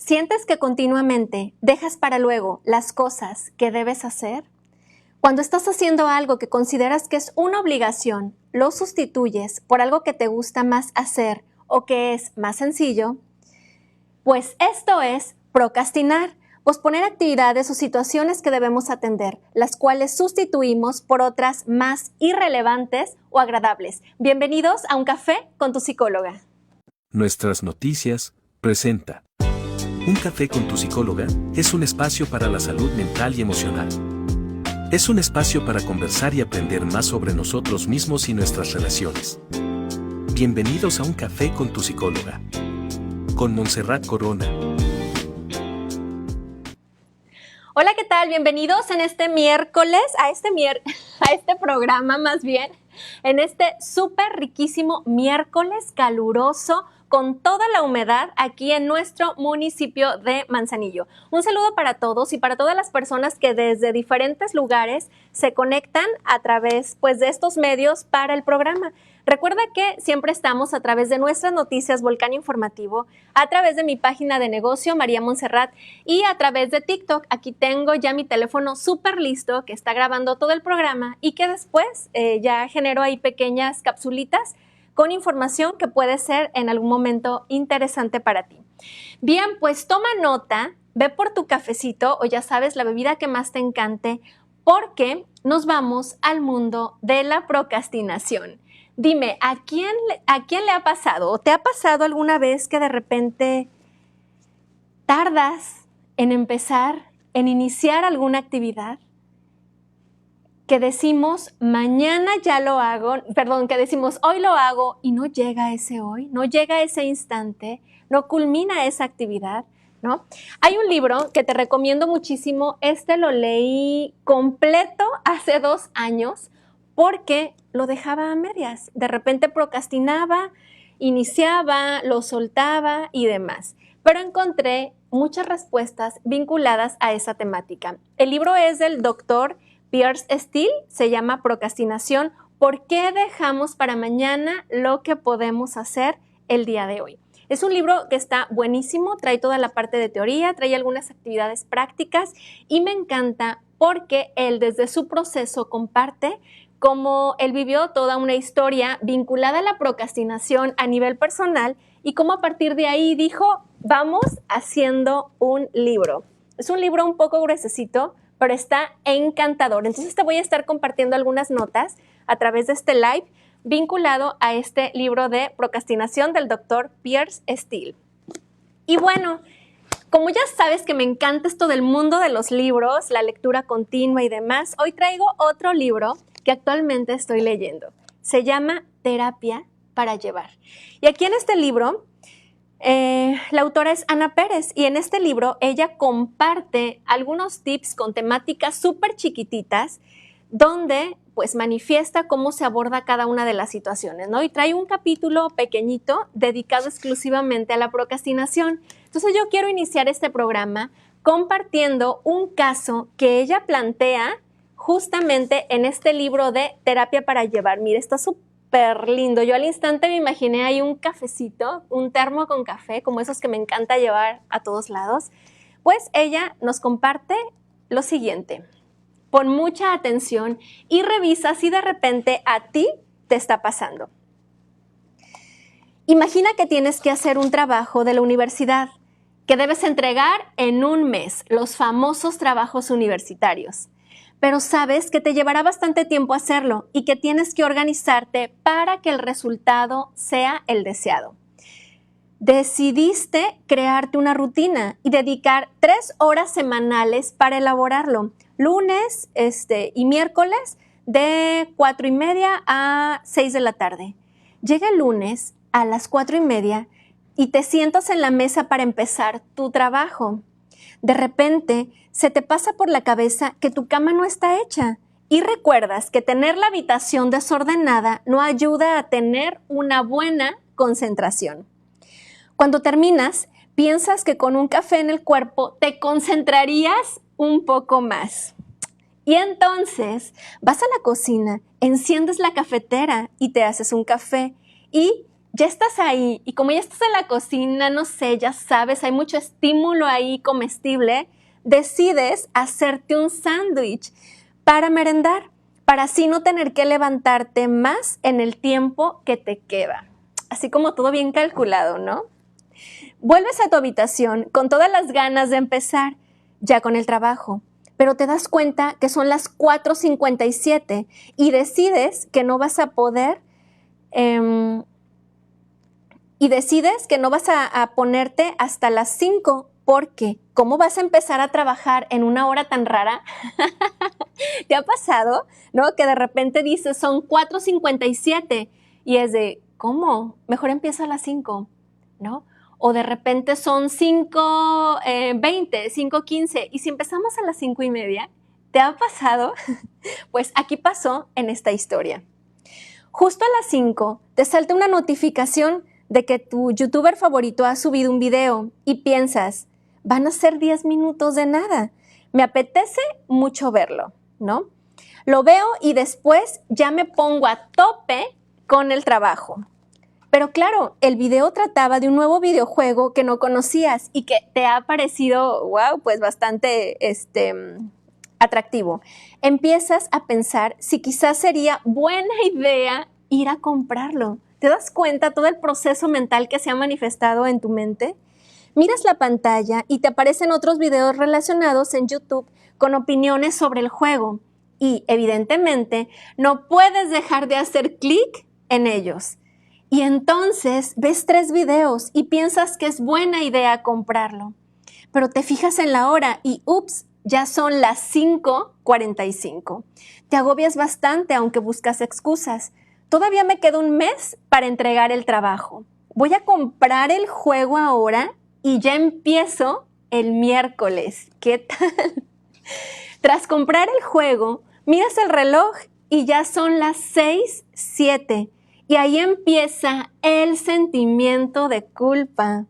¿Sientes que continuamente dejas para luego las cosas que debes hacer? Cuando estás haciendo algo que consideras que es una obligación, lo sustituyes por algo que te gusta más hacer o que es más sencillo, pues esto es procrastinar, posponer actividades o situaciones que debemos atender, las cuales sustituimos por otras más irrelevantes o agradables. Bienvenidos a Un Café con tu psicóloga. Nuestras Noticias presenta Un Café con tu psicóloga es un espacio para la salud mental y emocional. Es un espacio para conversar y aprender más sobre nosotros mismos y nuestras relaciones. Bienvenidos a Un Café con tu psicóloga. Con Montserrat Corona. Hola, ¿qué tal? Bienvenidos en este miércoles, a este programa más bien, en este súper riquísimo miércoles caluroso, con toda la humedad aquí en nuestro municipio de Manzanillo. Un saludo para todos y para todas las personas que desde diferentes lugares se conectan a través de estos medios para el programa. Recuerda que siempre estamos a través de nuestras noticias Volcán Informativo, a través de mi página de negocio María Montserrat y a través de TikTok. Aquí tengo ya mi teléfono súper listo que está grabando todo el programa y que después ya genero ahí pequeñas capsulitas con información que puede ser en algún momento interesante para ti. Bien, pues toma nota, ve por tu cafecito o ya sabes, la bebida que más te encante, porque nos vamos al mundo de la procrastinación. Dime, ¿a quién le ha pasado o te ha pasado alguna vez que de repente tardas en iniciar alguna actividad? Que decimos, mañana ya lo hago, que decimos, hoy lo hago y no llega ese hoy, no llega ese instante, no culmina esa actividad, ¿no? Hay un libro que te recomiendo muchísimo, lo leí completo hace 2 años porque lo dejaba a medias, de repente procrastinaba, iniciaba, lo soltaba y demás, pero encontré muchas respuestas vinculadas a esa temática. El libro es del doctor Piers Steel, se llama Procrastinación, ¿por qué dejamos para mañana lo que podemos hacer el día de hoy? Es un libro que está buenísimo, trae toda la parte de teoría, trae algunas actividades prácticas y me encanta porque él desde su proceso comparte cómo él vivió toda una historia vinculada a la procrastinación a nivel personal y cómo a partir de ahí dijo, vamos haciendo un libro. Es un libro un poco gruesecito, pero está encantador. Entonces te voy a estar compartiendo algunas notas a través de este live vinculado a este libro de procrastinación del doctor Piers Steel. Y bueno, como ya sabes que me encanta esto del mundo de los libros, la lectura continua y demás, hoy traigo otro libro que actualmente estoy leyendo. Se llama Terapia para Llevar. Y aquí en este libro, la autora es Ana Pérez y en este libro ella comparte algunos tips con temáticas súper chiquititas donde pues manifiesta cómo se aborda cada una de las situaciones, ¿no? Y trae un capítulo pequeñito dedicado exclusivamente a la procrastinación. Entonces yo quiero iniciar este programa compartiendo un caso que ella plantea justamente en este libro de Terapia para Llevar. Mire, está súper lindo. Yo al instante me imaginé ahí un cafecito, un termo con café, como esos que me encanta llevar a todos lados. Pues ella nos comparte lo siguiente. Pon mucha atención y revisa si de repente a ti te está pasando. Imagina que tienes que hacer un trabajo de la universidad que debes entregar en 1 mes, los famosos trabajos universitarios. Pero sabes que te llevará bastante tiempo hacerlo y que tienes que organizarte para que el resultado sea el deseado. Decidiste crearte una rutina y dedicar 3 horas semanales para elaborarlo, lunes y miércoles de 4:30 a 6 de la tarde. Llega el lunes a las 4:30 y te sientas en la mesa para empezar tu trabajo. De repente, se te pasa por la cabeza que tu cama no está hecha y recuerdas que tener la habitación desordenada no ayuda a tener una buena concentración. Cuando terminas, piensas que con un café en el cuerpo te concentrarías un poco más. Y entonces vas a la cocina, enciendes la cafetera y te haces un café y ya estás ahí y como ya estás en la cocina, no sé, ya sabes, hay mucho estímulo ahí comestible, decides hacerte un sándwich para merendar, para así no tener que levantarte más en el tiempo que te queda. Así como todo bien calculado, ¿no? Vuelves a tu habitación con todas las ganas de empezar, ya con el trabajo, pero te das cuenta que son las 4:57 y decides que no vas a poder a ponerte hasta las 5, porque ¿cómo vas a empezar a trabajar en una hora tan rara? ¿Te ha pasado, no? Que de repente dices, son 4:57 y es de, ¿cómo? Mejor empieza a las 5, ¿no? O de repente son 5:20, 5:15 y si empezamos a las 5:30, ¿te ha pasado? Pues aquí pasó en esta historia. Justo a las 5 te salta una notificación de que tu youtuber favorito ha subido un video y piensas, van a ser 10 minutos de nada. Me apetece mucho verlo, ¿no? Lo veo y después ya me pongo a tope con el trabajo. Pero claro, el video trataba de un nuevo videojuego que no conocías y que te ha parecido, wow, pues bastante atractivo. Empiezas a pensar si quizás sería buena idea ir a comprarlo. ¿Te das cuenta todo el proceso mental que se ha manifestado en tu mente? Miras la pantalla y te aparecen otros videos relacionados en YouTube con opiniones sobre el juego y, evidentemente, no puedes dejar de hacer clic en ellos. Y entonces ves 3 videos y piensas que es buena idea comprarlo. Pero te fijas en la hora y ¡ups! Ya son las 5:45. Te agobias bastante aunque buscas excusas. Todavía me queda un mes para entregar el trabajo. Voy a comprar el juego ahora y ya empiezo el miércoles. ¿Qué tal? Tras comprar el juego, miras el reloj y ya son las 6:07. Y ahí empieza el sentimiento de culpa.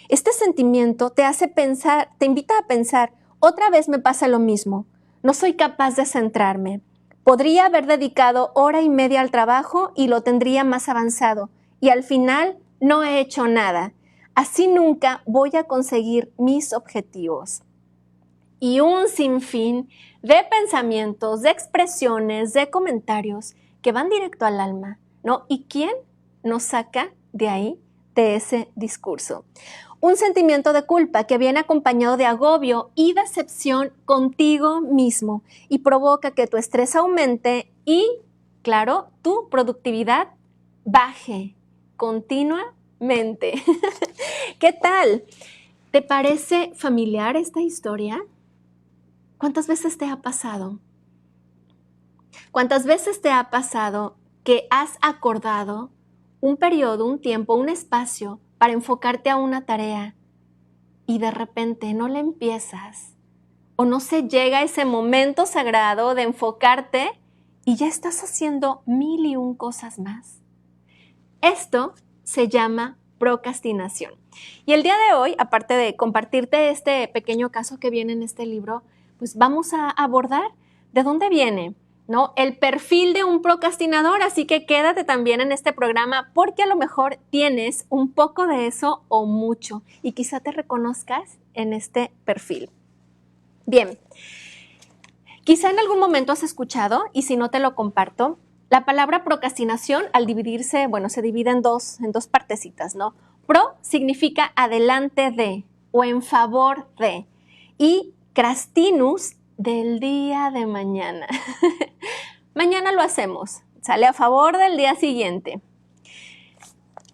Este sentimiento te hace pensar, te invita a pensar, otra vez me pasa lo mismo. No soy capaz de centrarme. Podría haber dedicado 1:30 al trabajo y lo tendría más avanzado. Y al final no he hecho nada. Así nunca voy a conseguir mis objetivos. Y un sinfín de pensamientos, de expresiones, de comentarios que van directo al alma, ¿no? ¿Y quién nos saca de ahí, de ese discurso? Un sentimiento de culpa que viene acompañado de agobio y decepción contigo mismo y provoca que tu estrés aumente y, claro, tu productividad baje continuamente. ¿Qué tal? ¿Te parece familiar esta historia? ¿Cuántas veces te ha pasado? ¿Cuántas veces te ha pasado que has acordado un periodo, un tiempo, un espacio para enfocarte a una tarea y de repente no la empiezas o no se llega a ese momento sagrado de enfocarte y ya estás haciendo 1001 cosas más? Esto se llama procrastinación. Y el día de hoy, aparte de compartirte este pequeño caso que viene en este libro, pues vamos a abordar de dónde viene, ¿no? El perfil de un procrastinador, así que quédate también en este programa porque a lo mejor tienes un poco de eso o mucho y quizá te reconozcas en este perfil. Bien, quizá en algún momento has escuchado, y si no te lo comparto, la palabra procrastinación al dividirse, bueno, se divide en dos partecitas, ¿no? Pro significa adelante de o en favor de y crastinus del día de mañana. Mañana lo hacemos, sale a favor del día siguiente.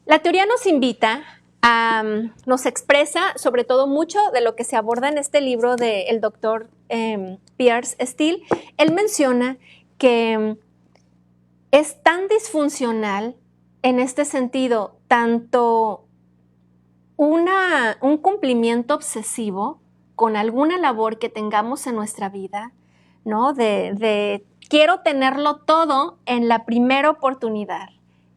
La teoría nos expresa sobre todo mucho de lo que se aborda en este libro del doctor Piers Steel. Él menciona que es tan disfuncional en este sentido, tanto un cumplimiento obsesivo con alguna labor que tengamos en nuestra vida, ¿no? De quiero tenerlo todo en la primera oportunidad,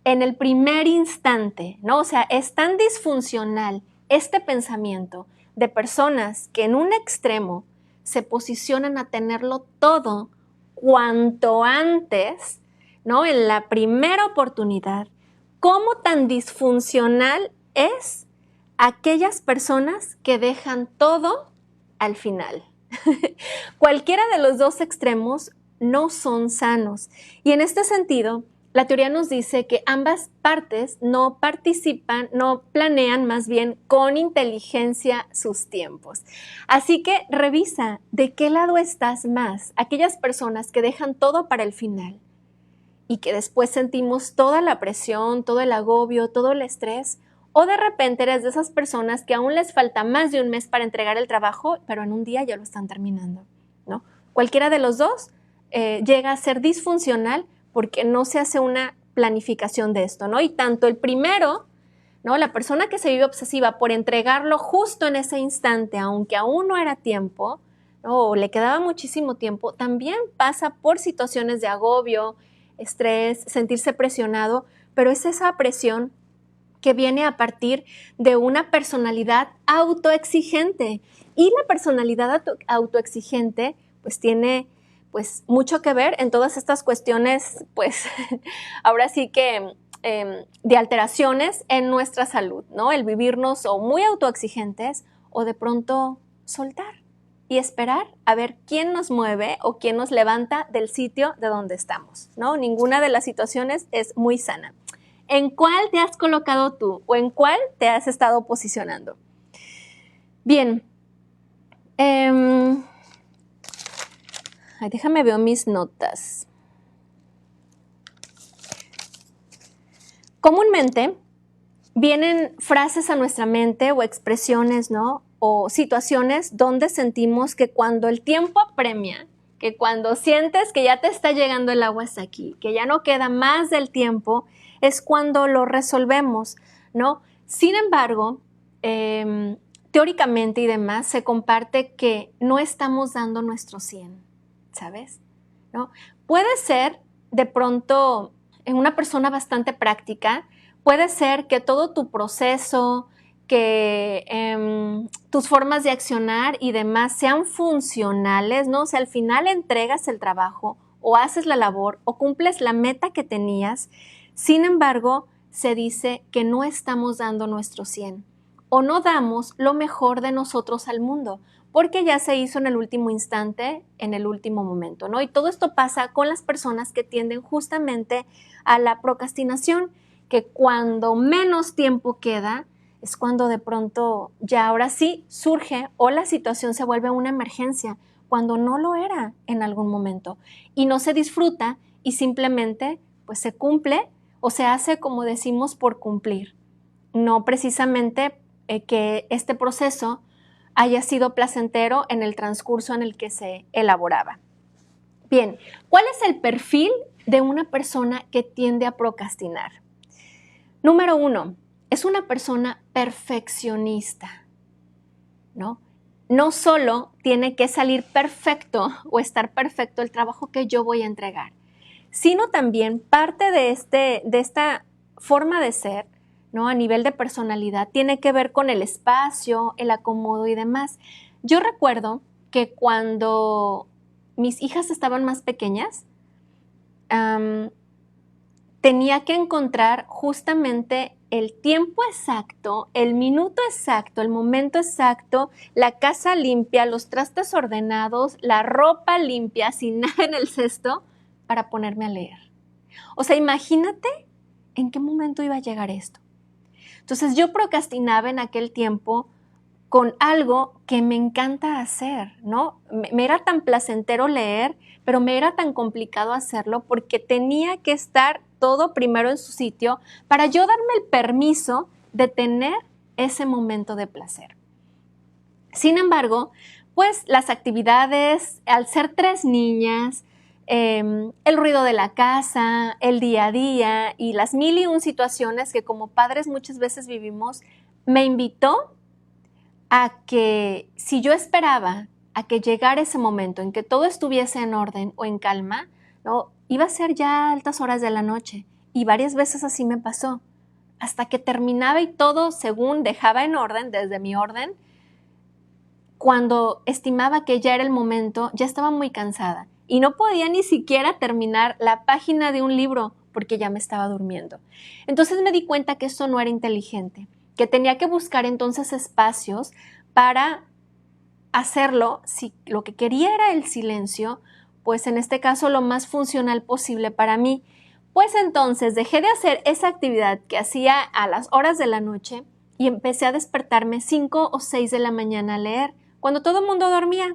en el primer instante, ¿no? O sea, es tan disfuncional este pensamiento de personas que en un extremo se posicionan a tenerlo todo cuanto antes, ¿no? En la primera oportunidad, ¿Cómo tan disfuncional es aquellas personas que dejan todo al final? Cualquiera de los dos extremos no son sanos. Y en este sentido, la teoría nos dice que ambas partes no participan, no planean más bien con inteligencia sus tiempos. Así que revisa de qué lado estás más. Aquellas personas que dejan todo para el final y que después sentimos toda la presión, todo el agobio, todo el estrés, o de repente eres de esas personas que aún les falta más de un mes para entregar el trabajo, pero en un día ya lo están terminando, ¿no? Cualquiera de los dos llega a ser disfuncional porque no se hace una planificación de esto, ¿no? Y tanto el primero, ¿no? La persona que se vive obsesiva por entregarlo justo en ese instante, aunque aún no era tiempo, ¿no? O le quedaba muchísimo tiempo, también pasa por situaciones de agobio, estrés, sentirse presionado, pero es esa presión que viene a partir de una personalidad autoexigente. Y la personalidad autoexigente pues tiene pues mucho que ver en todas estas cuestiones, pues ahora sí que de alteraciones en nuestra salud, ¿no? El vivirnos o muy autoexigentes o de pronto soltar y esperar a ver quién nos mueve o quién nos levanta del sitio de donde estamos, ¿no? Ninguna de las situaciones es muy sana. ¿En cuál te has colocado tú o en cuál te has estado posicionando? Bien. Déjame ver mis notas. Comúnmente vienen frases a nuestra mente o expresiones, ¿no? O situaciones donde sentimos que cuando el tiempo apremia, que cuando sientes que ya te está llegando el agua hasta aquí, que ya no queda más del tiempo, es cuando lo resolvemos, ¿no? Sin embargo, teóricamente y demás, se comparte que no estamos dando nuestro 100, ¿sabes? ¿No? Puede ser, de pronto, en una persona bastante práctica, puede ser que todo tu proceso, que tus formas de accionar y demás sean funcionales, ¿no? O sea, al final entregas el trabajo o haces la labor o cumples la meta que tenías. Sin embargo, se dice que no estamos dando nuestro 100 o no damos lo mejor de nosotros al mundo porque ya se hizo en el último instante, en el último momento, ¿no? Y todo esto pasa con las personas que tienden justamente a la procrastinación, que cuando menos tiempo queda es cuando de pronto ya ahora sí surge o la situación se vuelve una emergencia, cuando no lo era en algún momento y no se disfruta y simplemente pues se cumple o se hace, como decimos, por cumplir. No precisamente que este proceso haya sido placentero en el transcurso en el que se elaboraba. Bien, ¿cuál es el perfil de una persona que tiende a procrastinar? Número 1, es una persona perfeccionista, ¿no? No solo tiene que salir perfecto o estar perfecto el trabajo que yo voy a entregar, sino también parte de esta forma de ser, ¿no? A nivel de personalidad, tiene que ver con el espacio, el acomodo y demás. Yo recuerdo que cuando mis hijas estaban más pequeñas, tenía que encontrar justamente el tiempo exacto, el minuto exacto, el momento exacto, la casa limpia, los trastes ordenados, la ropa limpia, sin nada en el cesto, para ponerme a leer. O sea, imagínate en qué momento iba a llegar esto. Entonces yo procrastinaba en aquel tiempo con algo que me encanta hacer, ¿no? Me era tan placentero leer, pero me era tan complicado hacerlo porque tenía que estar todo primero en su sitio para yo darme el permiso de tener ese momento de placer. Sin embargo, pues las actividades, al ser 3 niñas, el ruido de la casa, el día a día y las 1001 situaciones que como padres muchas veces vivimos, me invitó a que si yo esperaba a que llegara ese momento en que todo estuviese en orden o en calma, ¿no? Iba a ser ya altas horas de la noche y varias veces así me pasó, hasta que terminaba y todo según dejaba en orden, desde mi orden, cuando estimaba que ya era el momento, ya estaba muy cansada y no podía ni siquiera terminar la página de un libro porque ya me estaba durmiendo. Entonces me di cuenta que eso no era inteligente, que tenía que buscar entonces espacios para hacerlo. Si lo que quería era el silencio, pues en este caso lo más funcional posible para mí. Pues entonces dejé de hacer esa actividad que hacía a las horas de la noche y empecé a despertarme 5 o 6 de la mañana a leer, cuando todo el mundo dormía.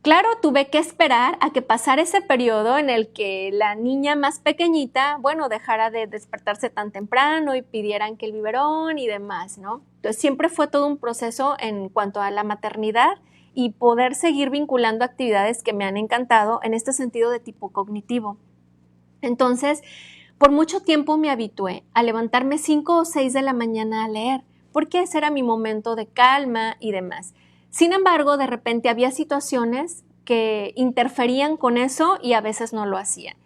Claro, tuve que esperar a que pasara ese periodo en el que la niña más pequeñita, dejara de despertarse tan temprano y pidieran que el biberón y demás, ¿no? Entonces siempre fue todo un proceso en cuanto a la maternidad y poder seguir vinculando actividades que me han encantado en este sentido de tipo cognitivo. Entonces, por mucho tiempo me habitué a levantarme 5 o 6 de la mañana a leer, porque ese era mi momento de calma y demás. Sin embargo, de repente había situaciones que interferían con eso y a veces no lo hacía.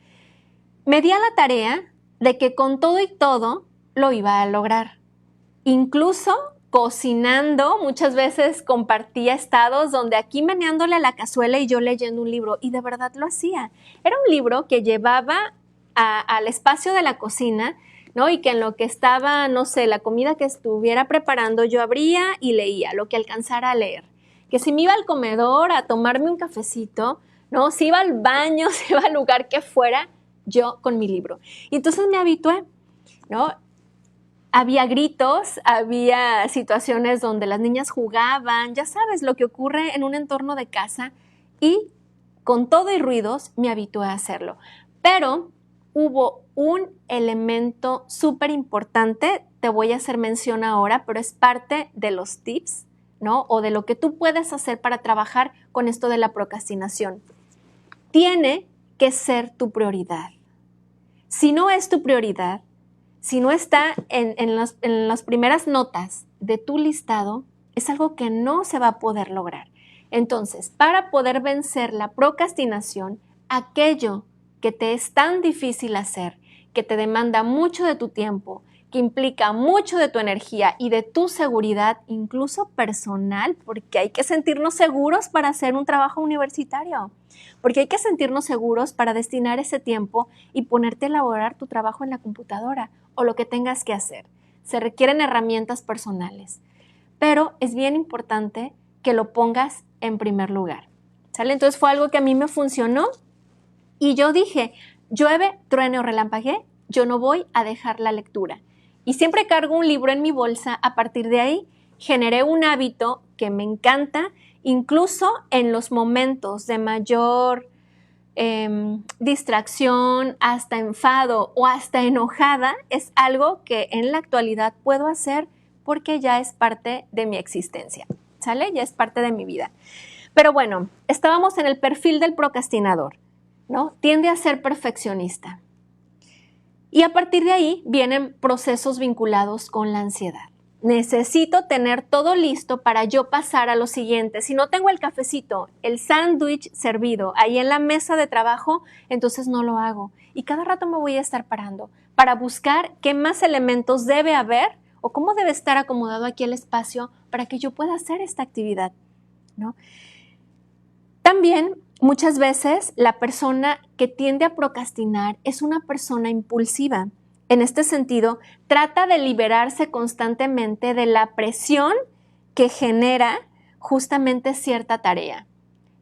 Me di a la tarea de que con todo y todo lo iba a lograr. Incluso cocinando, muchas veces compartía estados donde aquí meneándole a la cazuela y yo leyendo un libro, y de verdad lo hacía. Era un libro que llevaba al espacio de la cocina, ¿no? Y que en lo que estaba, no sé, la comida que estuviera preparando, yo abría y leía lo que alcanzara a leer. Que si me iba al comedor a tomarme un cafecito, ¿no? Si iba al baño, si iba al lugar que fuera, yo con mi libro. Y entonces me habitué, ¿no? Había gritos, había situaciones donde las niñas jugaban, ya sabes, lo que ocurre en un entorno de casa, y con todo y ruidos me habitué a hacerlo. Pero hubo un elemento súper importante, te voy a hacer mención ahora, pero es parte de los tips, ¿no? O de lo que tú puedes hacer para trabajar con esto de la procrastinación. Tiene que ser tu prioridad. Si no es tu prioridad, si no está en las primeras notas de tu listado, es algo que no se va a poder lograr. Entonces, para poder vencer la procrastinación, aquello que te es tan difícil hacer, que te demanda mucho de tu tiempo, que implica mucho de tu energía y de tu seguridad, incluso personal, porque hay que sentirnos seguros para hacer un trabajo universitario, porque hay que sentirnos seguros para destinar ese tiempo y ponerte a elaborar tu trabajo en la computadora o lo que tengas que hacer. Se requieren herramientas personales, pero es bien importante que lo pongas en primer lugar, ¿sale? Entonces fue algo que a mí me funcionó y yo dije, llueve, truene o relampaguee, yo no voy a dejar la lectura. Y siempre cargo un libro en mi bolsa. A partir de ahí generé un hábito que me encanta, incluso en los momentos de mayor distracción, hasta enfado o hasta enojada, es algo que en la actualidad puedo hacer porque ya es parte de mi existencia, ¿sale? Ya es parte de mi vida. Pero bueno, estábamos en el perfil del procrastinador, ¿no? Tiende a ser perfeccionista. Y a partir de ahí vienen procesos vinculados con la ansiedad. Necesito tener todo listo para yo pasar a lo siguiente. Si no tengo el cafecito, el sándwich servido ahí en la mesa de trabajo, entonces no lo hago. Y cada rato me voy a estar parando para buscar qué más elementos debe haber o cómo debe estar acomodado aquí el espacio para que yo pueda hacer esta actividad, ¿no? También muchas veces la persona que tiende a procrastinar es una persona impulsiva. En este sentido, trata de liberarse constantemente de la presión que genera justamente cierta tarea,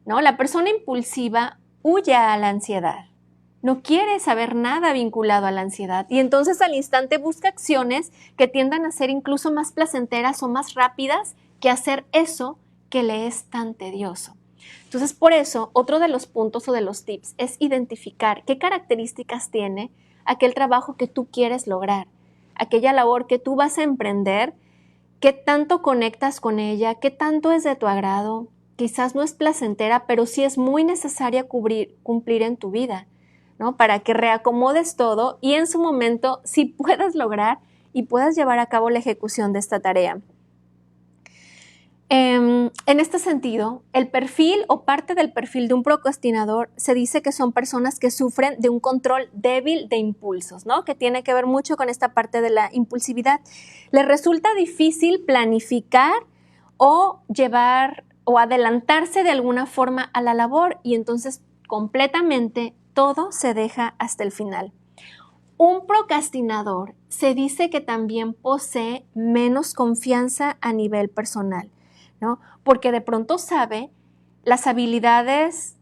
¿no? La persona impulsiva huye a la ansiedad, no quiere saber nada vinculado a la ansiedad y entonces al instante busca acciones que tiendan a ser incluso más placenteras o más rápidas que hacer eso que le es tan tedioso. Entonces, por eso, otro de los puntos o de los tips es identificar qué características tiene aquel trabajo que tú quieres lograr, aquella labor que tú vas a emprender, qué tanto conectas con ella, qué tanto es de tu agrado. Quizás no es placentera, pero sí es muy necesaria cumplir en tu vida, ¿no? Para que reacomodes todo y en su momento sí puedas lograr y puedas llevar a cabo la ejecución de esta tarea. En este sentido, el perfil o parte del perfil de un procrastinador se dice que son personas que sufren de un control débil de impulsos, ¿no? Que tiene que ver mucho con esta parte de la impulsividad. Les resulta difícil planificar o llevar o adelantarse de alguna forma a la labor y entonces completamente todo se deja hasta el final. Un procrastinador se dice que también posee menos confianza a nivel personal, ¿no? Porque de pronto sabe las habilidades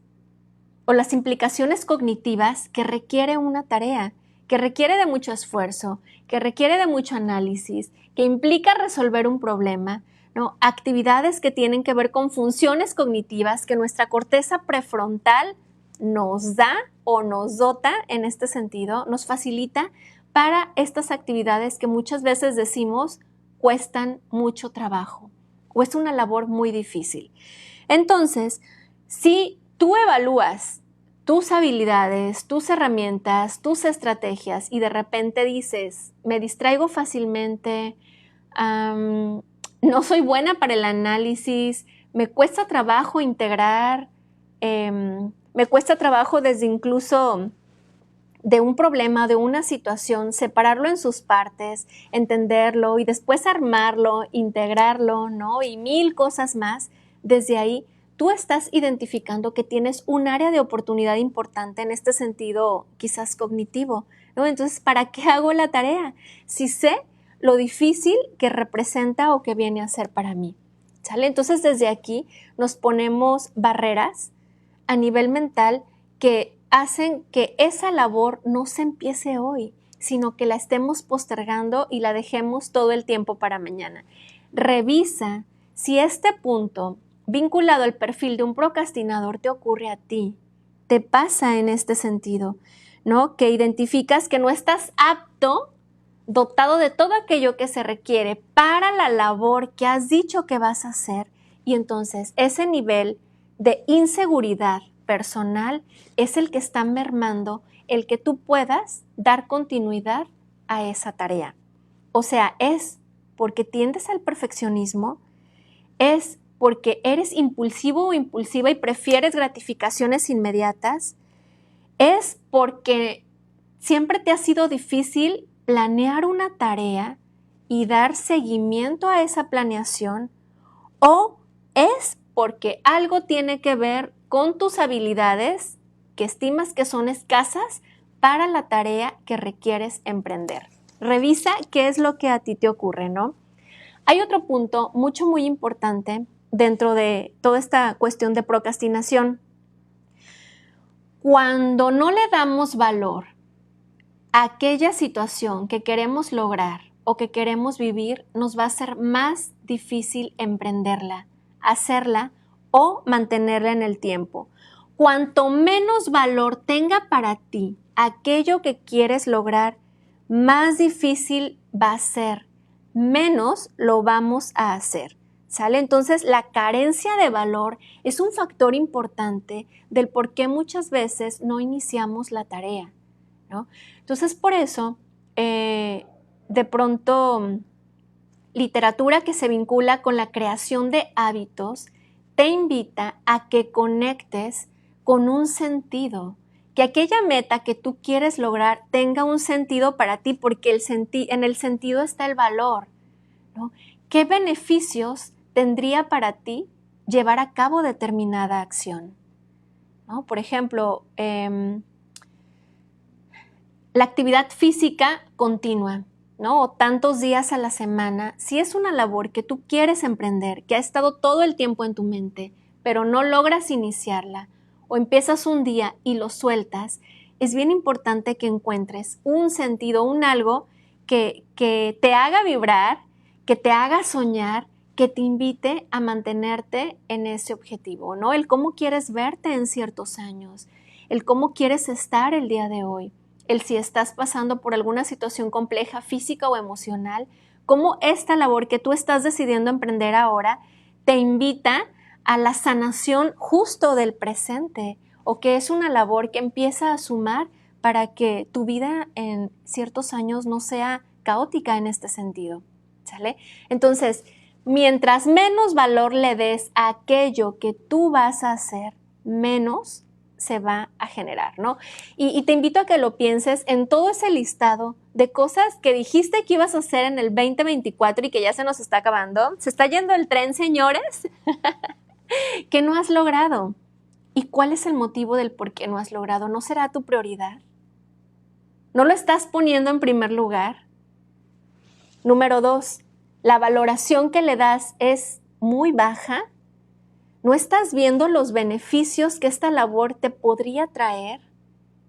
o las implicaciones cognitivas que requiere una tarea, que requiere de mucho esfuerzo, que requiere de mucho análisis, que implica resolver un problema, ¿no? Actividades que tienen que ver con funciones cognitivas que nuestra corteza prefrontal nos da o nos dota en este sentido, nos facilita para estas actividades que muchas veces decimos cuestan mucho trabajo o es una labor muy difícil. Entonces, si tú evalúas tus habilidades, tus herramientas, tus estrategias y de repente dices, me distraigo fácilmente, no soy buena para el análisis, me cuesta trabajo integrar, me cuesta trabajo desde incluso de un problema, de una situación, separarlo en sus partes, entenderlo y después armarlo, integrarlo, ¿no? Y mil cosas más. Desde ahí, tú estás identificando que tienes un área de oportunidad importante en este sentido, quizás cognitivo, ¿no? Entonces, ¿para qué hago la tarea? Si sé lo difícil que representa o que viene a ser para mí, ¿sale? Entonces, desde aquí nos ponemos barreras a nivel mental que hacen que esa labor no se empiece hoy, sino que la estemos postergando y la dejemos todo el tiempo para mañana. Revisa si este punto vinculado al perfil de un procrastinador te ocurre a ti, te pasa en este sentido, ¿no? Que identificas que no estás apto, dotado de todo aquello que se requiere para la labor que has dicho que vas a hacer y entonces ese nivel de inseguridad personal es el que está mermando el que tú puedas dar continuidad a esa tarea. O sea, es porque tiendes al perfeccionismo, es porque eres impulsivo o impulsiva y prefieres gratificaciones inmediatas, es porque siempre te ha sido difícil planear una tarea y dar seguimiento a esa planeación, o es porque algo tiene que ver con tus habilidades que estimas que son escasas para la tarea que requieres emprender. Revisa qué es lo que a ti te ocurre, ¿no? Hay otro punto muy importante dentro de toda esta cuestión de procrastinación. Cuando no le damos valor a aquella situación que queremos lograr o que queremos vivir, nos va a ser más difícil emprenderla, hacerla o mantenerla en el tiempo. Cuanto menos valor tenga para ti aquello que quieres lograr, más difícil va a ser, menos lo vamos a hacer, ¿sale? Entonces, la carencia de valor es un factor importante del por qué muchas veces no iniciamos la tarea, ¿no? Entonces, por eso, de pronto, literatura que se vincula con la creación de hábitos te invita a que conectes con un sentido, que aquella meta que tú quieres lograr tenga un sentido para ti, porque en el sentido está el valor, ¿no? ¿Qué beneficios tendría para ti llevar a cabo determinada acción? ¿No? Por ejemplo, la actividad física continua, ¿no? O tantos días a la semana, si es una labor que tú quieres emprender, que ha estado todo el tiempo en tu mente, pero no logras iniciarla, o empiezas un día y lo sueltas, es bien importante que encuentres un sentido, un algo que te haga vibrar, que te haga soñar, que te invite a mantenerte en ese objetivo, ¿no? El cómo quieres verte en ciertos años, el cómo quieres estar el día de hoy, el si estás pasando por alguna situación compleja física o emocional, cómo esta labor que tú estás decidiendo emprender ahora te invita a la sanación justo del presente, o que es una labor que empieza a sumar para que tu vida en ciertos años no sea caótica en este sentido, ¿sale? Entonces, mientras menos valor le des a aquello que tú vas a hacer, menos se va a generar, ¿no? Y te invito a que lo pienses en todo ese listado de cosas que dijiste que ibas a hacer en el 2024 y que ya se nos está acabando. Se está yendo el tren, señores, que no has logrado. ¿Y cuál es el motivo del por qué no has logrado? ¿No será tu prioridad? ¿No lo estás poniendo en primer lugar? Número 2, la valoración que le das es muy baja. ¿No estás viendo los beneficios que esta labor te podría traer?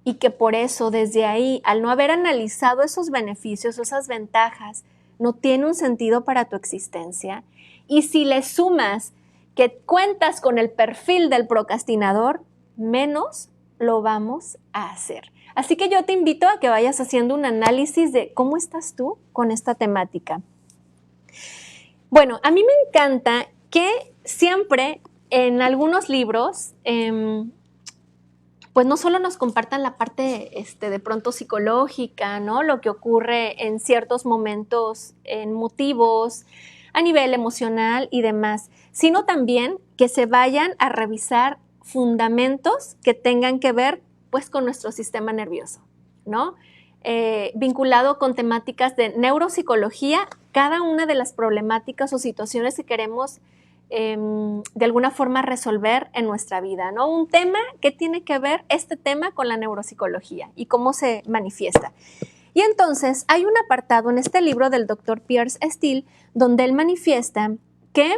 Y que por eso, desde ahí, al no haber analizado esos beneficios, esas ventajas, no tiene un sentido para tu existencia. Y si le sumas que cuentas con el perfil del procrastinador, menos lo vamos a hacer. Así que yo te invito a que vayas haciendo un análisis de cómo estás tú con esta temática. Bueno, a mí me encanta que siempre en algunos libros, pues no solo nos compartan la parte de pronto psicológica, ¿no? Lo que ocurre en ciertos momentos emotivos, a nivel emocional y demás, sino también que se vayan a revisar fundamentos que tengan que ver pues con nuestro sistema nervioso, ¿no? Vinculado con temáticas de neuropsicología, cada una de las problemáticas o situaciones que queremos de alguna forma resolver en nuestra vida, ¿no? Un tema que tiene que ver este tema con la neuropsicología y cómo se manifiesta. Y entonces hay un apartado en este libro del Dr. Piers Steel donde él manifiesta que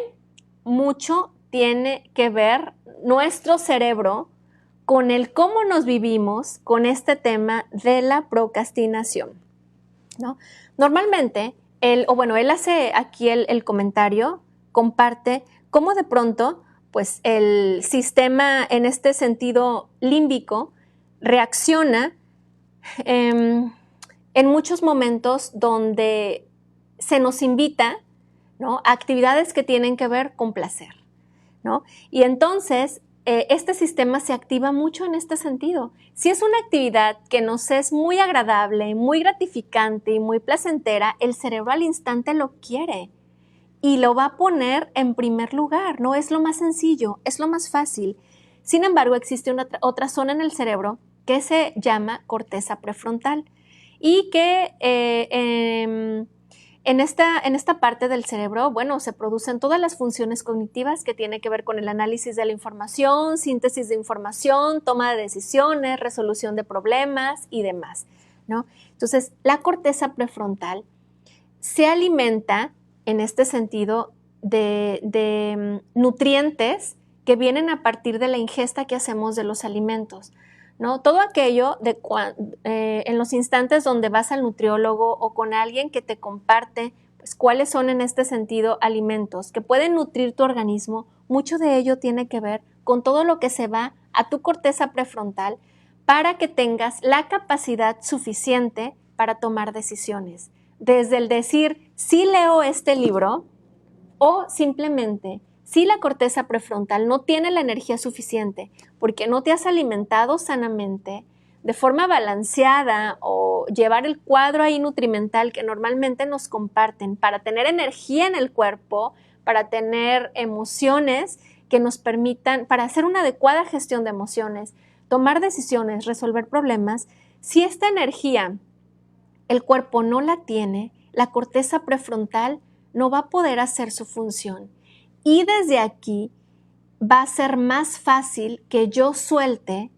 mucho tiene que ver nuestro cerebro con el cómo nos vivimos con este tema de la procrastinación, ¿no? Normalmente, él hace aquí el comentario, comparte cómo de pronto, pues el sistema en este sentido límbico reacciona en muchos momentos donde se nos invita, ¿no?, a actividades que tienen que ver con placer, ¿no? Y entonces este sistema se activa mucho en este sentido. Si es una actividad que nos es muy agradable, muy gratificante y muy placentera, el cerebro al instante lo quiere y lo va a poner en primer lugar, ¿no? Es lo más sencillo, es lo más fácil. Sin embargo, existe otra zona en el cerebro que se llama corteza prefrontal y que en esta parte del cerebro, bueno, se producen todas las funciones cognitivas que tienen que ver con el análisis de la información, síntesis de información, toma de decisiones, resolución de problemas y demás, ¿no? Entonces, la corteza prefrontal se alimenta en este sentido de nutrientes que vienen a partir de la ingesta que hacemos de los alimentos, ¿no? Todo aquello en los instantes donde vas al nutriólogo o con alguien que te comparte pues, cuáles son en este sentido alimentos que pueden nutrir tu organismo, mucho de ello tiene que ver con todo lo que se va a tu corteza prefrontal para que tengas la capacidad suficiente para tomar decisiones. Desde el decir, sí leo este libro, o simplemente, si la corteza prefrontal no tiene la energía suficiente porque no te has alimentado sanamente, de forma balanceada o llevar el cuadro ahí nutrimental que normalmente nos comparten para tener energía en el cuerpo, para tener emociones que nos permitan, para hacer una adecuada gestión de emociones, tomar decisiones, resolver problemas, si esta energía el cuerpo no la tiene, la corteza prefrontal no va a poder hacer su función. Y desde aquí va a ser más fácil que yo suelte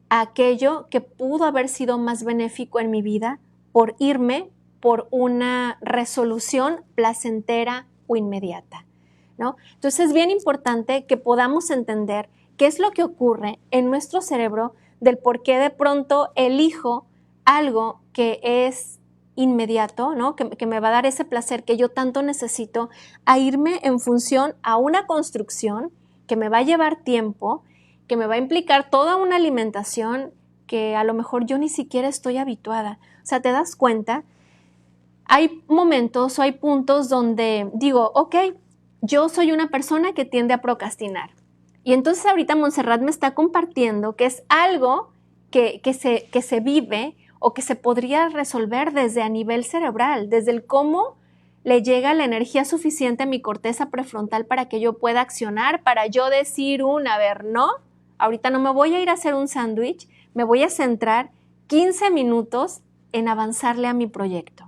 aquello que pudo haber sido más benéfico en mi vida por irme por una resolución placentera o inmediata, ¿no? Entonces es bien importante que podamos entender qué es lo que ocurre en nuestro cerebro del por qué de pronto elijo algo que es inmediato, ¿no? Que me va a dar ese placer que yo tanto necesito, a irme en función a una construcción que me va a llevar tiempo, que me va a implicar toda una alimentación que a lo mejor yo ni siquiera estoy habituada. O sea, ¿te das cuenta? Hay momentos o hay puntos donde digo, ok, yo soy una persona que tiende a procrastinar. Y entonces ahorita Montserrat me está compartiendo que es algo que se vive o que se podría resolver desde a nivel cerebral, desde el cómo le llega la energía suficiente a mi corteza prefrontal para que yo pueda accionar, para yo decir a ver, no, ahorita no me voy a ir a hacer un sándwich, me voy a centrar 15 minutos en avanzarle a mi proyecto.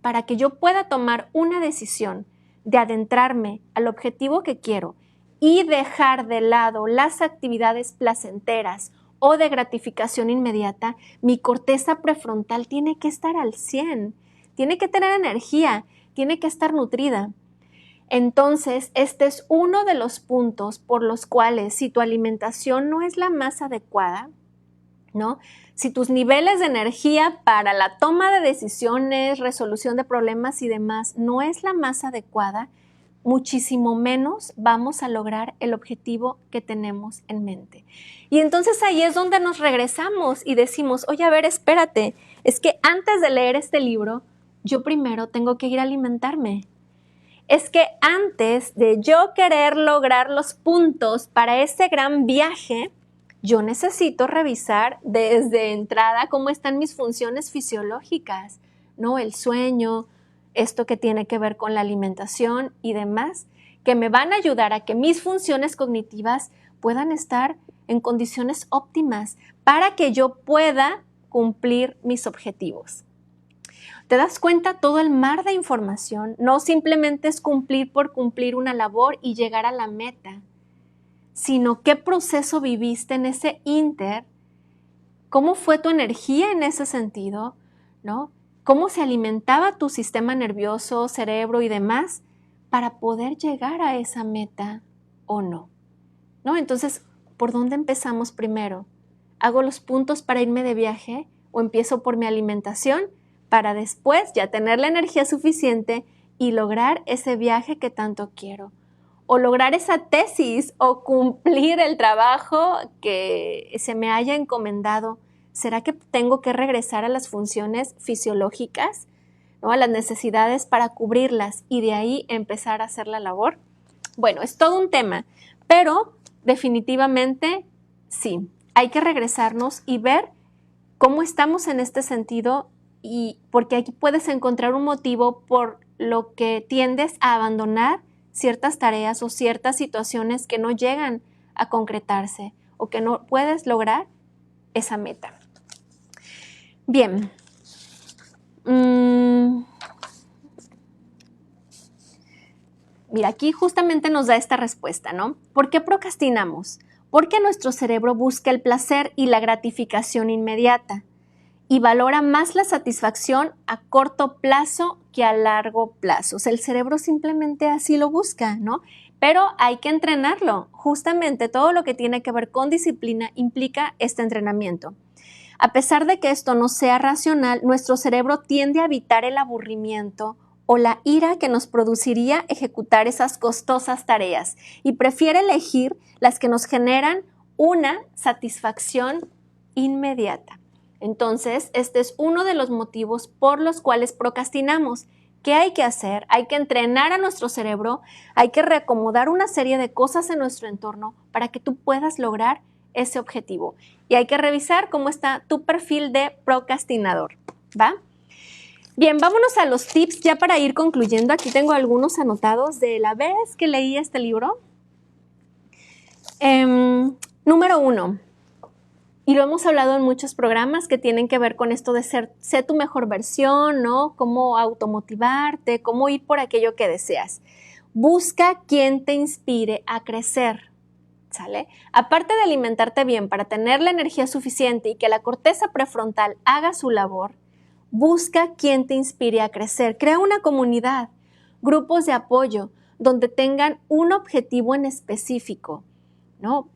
Para que yo pueda tomar una decisión de adentrarme al objetivo que quiero y dejar de lado las actividades placenteras o de gratificación inmediata, mi corteza prefrontal tiene que estar al 100, tiene que tener energía, tiene que estar nutrida. Entonces, este es uno de los puntos por los cuales si tu alimentación no es la más adecuada, ¿no? Si tus niveles de energía para la toma de decisiones, resolución de problemas y demás no es la más adecuada, muchísimo menos vamos a lograr el objetivo que tenemos en mente. Y entonces ahí es donde nos regresamos y decimos, oye, a ver, espérate, es que antes de leer este libro, yo primero tengo que ir a alimentarme. Es que antes de yo querer lograr los puntos para ese gran viaje, yo necesito revisar desde entrada cómo están mis funciones fisiológicas, ¿no? El sueño, esto que tiene que ver con la alimentación y demás, que me van a ayudar a que mis funciones cognitivas puedan estar en condiciones óptimas para que yo pueda cumplir mis objetivos. ¿Te das cuenta? Todo el mar de información no simplemente es cumplir por cumplir una labor y llegar a la meta, sino qué proceso viviste en ese inter, cómo fue tu energía en ese sentido, ¿no? Cómo se alimentaba tu sistema nervioso, cerebro y demás para poder llegar a esa meta o no, ¿no? Entonces, ¿por dónde empezamos primero? ¿Hago los puntos para irme de viaje o empiezo por mi alimentación para después ya tener la energía suficiente y lograr ese viaje que tanto quiero? O lograr esa tesis o cumplir el trabajo que se me haya encomendado. ¿Será que tengo que regresar a las funciones fisiológicas, ¿no? A las necesidades para cubrirlas y de ahí empezar a hacer la labor? Bueno, es todo un tema, pero definitivamente sí, hay que regresarnos y ver cómo estamos en este sentido, y porque aquí puedes encontrar un motivo por lo que tiendes a abandonar ciertas tareas o ciertas situaciones que no llegan a concretarse o que no puedes lograr esa meta. Bien. Mira, aquí justamente nos da esta respuesta, ¿no? ¿Por qué procrastinamos? Porque nuestro cerebro busca el placer y la gratificación inmediata y valora más la satisfacción a corto plazo que a largo plazo. O sea, el cerebro simplemente así lo busca, ¿no? Pero hay que entrenarlo. Justamente todo lo que tiene que ver con disciplina implica este entrenamiento. A pesar de que esto no sea racional, nuestro cerebro tiende a evitar el aburrimiento o la ira que nos produciría ejecutar esas costosas tareas y prefiere elegir las que nos generan una satisfacción inmediata. Entonces, este es uno de los motivos por los cuales procrastinamos. ¿Qué hay que hacer? Hay que entrenar a nuestro cerebro, hay que reacomodar una serie de cosas en nuestro entorno para que tú puedas lograr ese objetivo. Y hay que revisar cómo está tu perfil de procrastinador, ¿va? Bien, vámonos a los tips ya para ir concluyendo. Aquí tengo algunos anotados de la vez que leí este libro. Número 1. Y lo hemos hablado en muchos programas que tienen que ver con esto de ser tu mejor versión, ¿no? Cómo automotivarte, cómo ir por aquello que deseas. Busca quien te inspire a crecer, ¿sale? Aparte de alimentarte bien para tener la energía suficiente y que la corteza prefrontal haga su labor, busca quien te inspire a crecer. Crea una comunidad, grupos de apoyo, donde tengan un objetivo en específico, ¿no?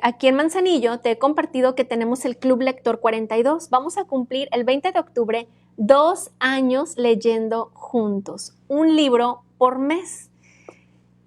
Aquí en Manzanillo te he compartido que tenemos el Club Lector 42. Vamos a cumplir el 20 de octubre 2 años leyendo juntos, un libro por mes.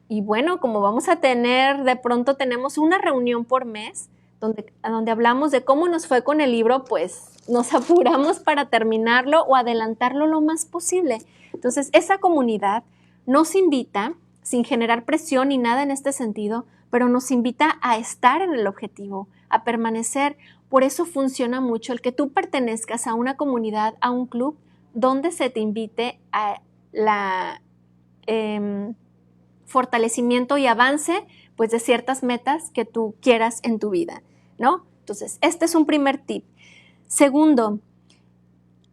Y bueno, como vamos a tener, de pronto tenemos una reunión por mes donde hablamos de cómo nos fue con el libro, pues nos apuramos para terminarlo o adelantarlo lo más posible. Entonces, esa comunidad nos invita, sin generar presión ni nada en este sentido, pero nos invita a estar en el objetivo, a permanecer. Por eso funciona mucho el que tú pertenezcas a una comunidad, a un club, donde se te invite a la fortalecimiento y avance, pues, de ciertas metas que tú quieras en tu vida, ¿no? Entonces, este es un primer tip. Segundo,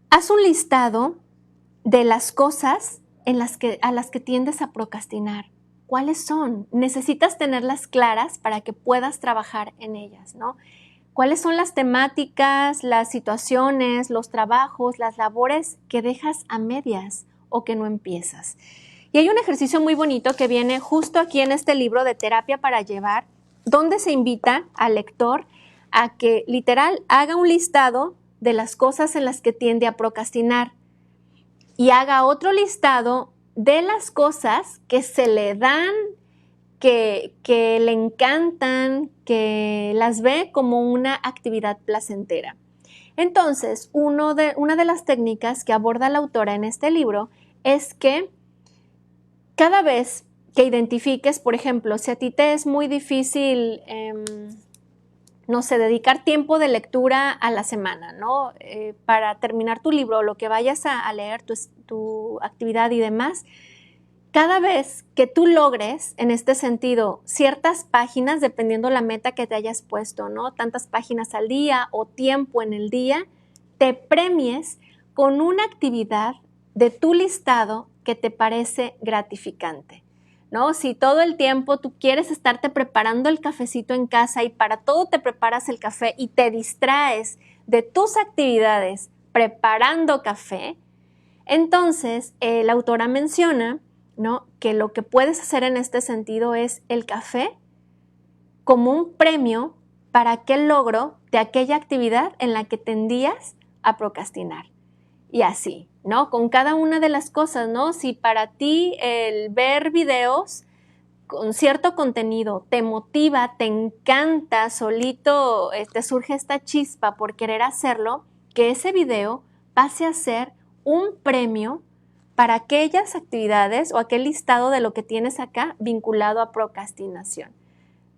haz un listado de las cosas a las que tiendes a procrastinar. ¿Cuáles son? Necesitas tenerlas claras para que puedas trabajar en ellas, ¿no? ¿Cuáles son las temáticas, las situaciones, los trabajos, las labores que dejas a medias o que no empiezas? Y hay un ejercicio muy bonito que viene justo aquí en este libro de Terapia para Llevar, donde se invita al lector a que literal haga un listado de las cosas en las que tiende a procrastinar y haga otro listado de las cosas que se le dan, que le encantan, que las ve como una actividad placentera. Entonces, una de las técnicas que aborda la autora en este libro es que cada vez que identifiques, por ejemplo, si a ti te es muy difícil, no sé, dedicar tiempo de lectura a la semana, ¿no? Para terminar tu libro, lo que vayas a leer, tu actividad y demás, cada vez que tú logres, en este sentido, ciertas páginas, dependiendo la meta que te hayas puesto, ¿no? Tantas páginas al día o tiempo en el día, te premies con una actividad de tu listado que te parece gratificante, ¿no? Si todo el tiempo tú quieres estarte preparando el cafecito en casa y para todo te preparas el café y te distraes de tus actividades preparando café, entonces la autora menciona, ¿no?, que lo que puedes hacer en este sentido es el café como un premio para aquel logro de aquella actividad en la que tendías a procrastinar. Y así, ¿no? Con cada una de las cosas, ¿no? Si para ti el ver videos con cierto contenido te motiva, te encanta, solito te surge esta chispa por querer hacerlo, que ese video pase a ser un premio para aquellas actividades o aquel listado de lo que tienes acá vinculado a procrastinación,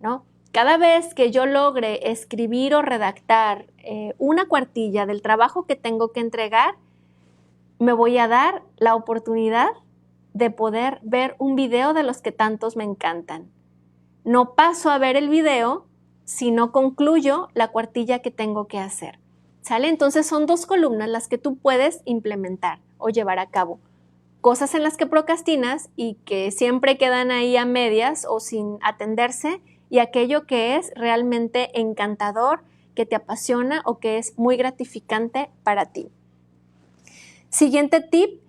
¿no? Cada vez que yo logre escribir o redactar una cuartilla del trabajo que tengo que entregar, me voy a dar la oportunidad de poder ver un video de los que tantos me encantan. No paso a ver el video si no concluyo la cuartilla que tengo que hacer, ¿sale? Entonces son 2 columnas las que tú puedes implementar o llevar a cabo. Cosas en las que procrastinas y que siempre quedan ahí a medias o sin atenderse, y aquello que es realmente encantador, que te apasiona o que es muy gratificante para ti. Siguiente tip,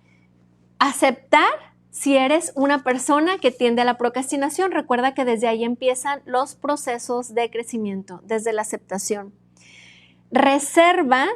aceptar si eres una persona que tiende a la procrastinación. Recuerda que desde ahí empiezan los procesos de crecimiento, desde la aceptación. Reserva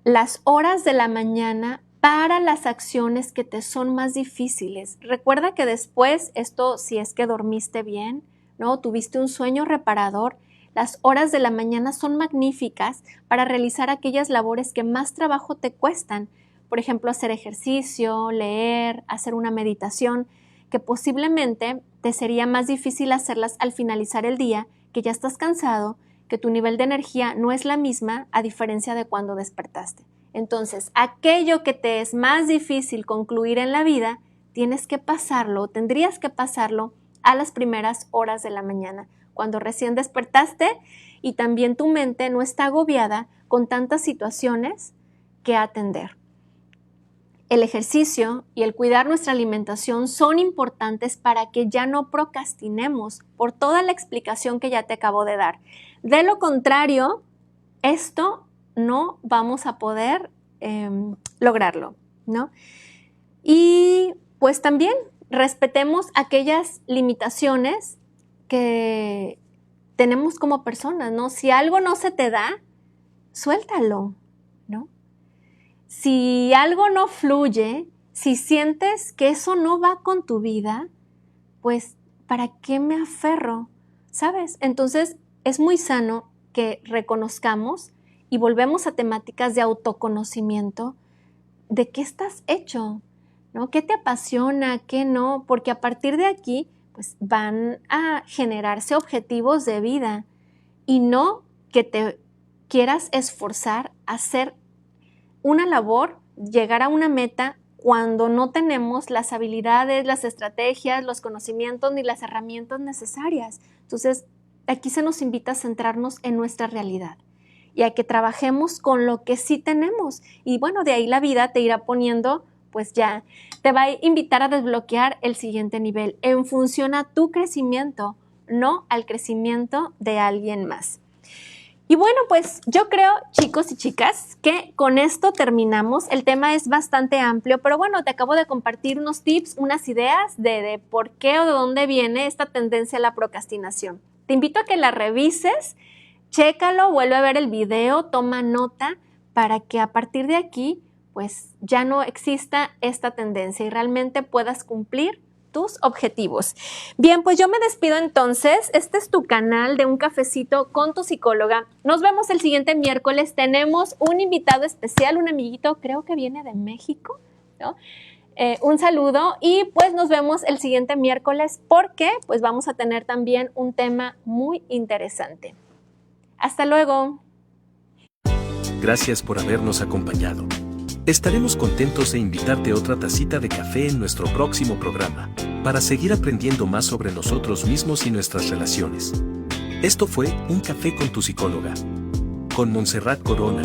las horas de la mañana para las acciones que te son más difíciles. Recuerda que después, esto si es que dormiste bien, ¿no? Tuviste un sueño reparador, las horas de la mañana son magníficas para realizar aquellas labores que más trabajo te cuestan. Por ejemplo, hacer ejercicio, leer, hacer una meditación, que posiblemente te sería más difícil hacerlas al finalizar el día, que ya estás cansado, que tu nivel de energía no es la misma a diferencia de cuando despertaste. Entonces, aquello que te es más difícil concluir en la vida, tendrías que pasarlo a las primeras horas de la mañana, cuando recién despertaste y también tu mente no está agobiada con tantas situaciones que atender. El ejercicio y el cuidar nuestra alimentación son importantes para que ya no procrastinemos por toda la explicación que ya te acabo de dar. De lo contrario, esto no vamos a poder lograrlo, ¿no? Y pues también respetemos aquellas limitaciones que tenemos como personas, ¿no? Si algo no se te da, suéltalo, ¿no? Si algo no fluye, si sientes que eso no va con tu vida, pues ¿para qué me aferro? ¿Sabes? Entonces es muy sano que reconozcamos y volvemos a temáticas de autoconocimiento de qué estás hecho, ¿no? ¿Qué te apasiona? ¿Qué no? Porque a partir de aquí pues van a generarse objetivos de vida y no que te quieras esforzar a hacer una labor, llegar a una meta cuando no tenemos las habilidades, las estrategias, los conocimientos ni las herramientas necesarias. Entonces, aquí se nos invita a centrarnos en nuestra realidad y a que trabajemos con lo que sí tenemos. Y bueno, de ahí la vida te irá poniendo, pues ya, te va a invitar a desbloquear el siguiente nivel en función a tu crecimiento, no al crecimiento de alguien más. Y bueno, pues yo creo, chicos y chicas, que con esto terminamos. El tema es bastante amplio, pero bueno, te acabo de compartir unos tips, unas ideas de por qué o de dónde viene esta tendencia a la procrastinación. Te invito a que la revises, chécalo, vuelve a ver el video, toma nota para que a partir de aquí, pues ya no exista esta tendencia y realmente puedas cumplir tus objetivos. Bien, pues yo me despido entonces. Este es tu canal de Un Cafecito con tu psicóloga. Nos vemos el siguiente miércoles. Tenemos un invitado especial, un amiguito, creo que viene de México, ¿no? Un saludo y pues nos vemos el siguiente miércoles porque pues vamos a tener también un tema muy interesante. Hasta luego. Gracias por habernos acompañado. Estaremos contentos de invitarte a otra tacita de café en nuestro próximo programa, para seguir aprendiendo más sobre nosotros mismos y nuestras relaciones. Esto fue Un Café con tu psicóloga, con Montserrat Corona.